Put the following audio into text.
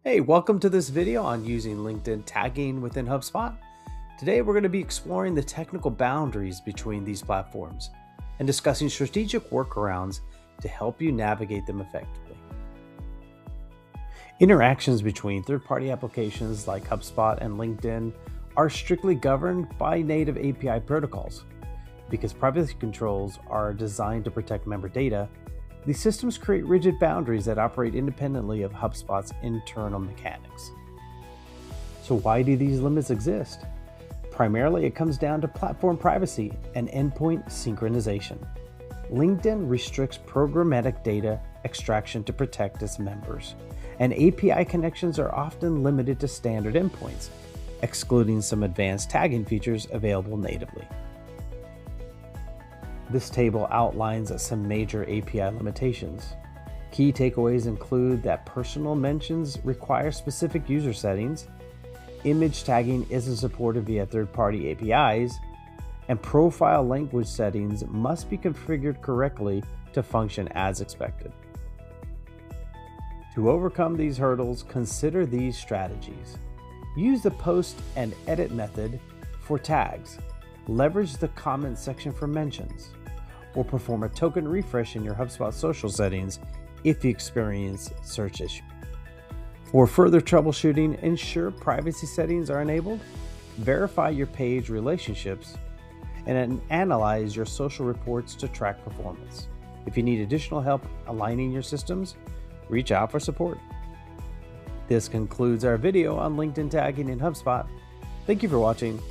Hey, welcome to this video on using LinkedIn tagging within HubSpot. Today we're going to be exploring the technical boundaries between these platforms and discussing strategic workarounds to help you navigate them effectively. Interactions between third-party applications like HubSpot and LinkedIn are strictly governed by native API protocols. Because privacy controls are designed to protect member data, these systems create rigid boundaries that operate independently of HubSpot's internal mechanics. So why do these limits exist? Primarily, it comes down to platform privacy and endpoint synchronization. LinkedIn restricts programmatic data extraction to protect its members, and API connections are often limited to standard endpoints, excluding some advanced tagging features available natively. This table outlines some major API limitations. Key takeaways include that personal mentions require specific user settings, image tagging isn't supported via third-party APIs, and profile language settings must be configured correctly to function as expected. To overcome these hurdles, consider these strategies. Use the post and edit method for tags. Leverage the comment section for mentions, or perform a token refresh in your HubSpot social settings if you experience search issues. For further troubleshooting, ensure privacy settings are enabled, verify your page relationships, and analyze your social reports to track performance. If you need additional help aligning your systems, reach out for support. This concludes our video on LinkedIn tagging in HubSpot. Thank you for watching.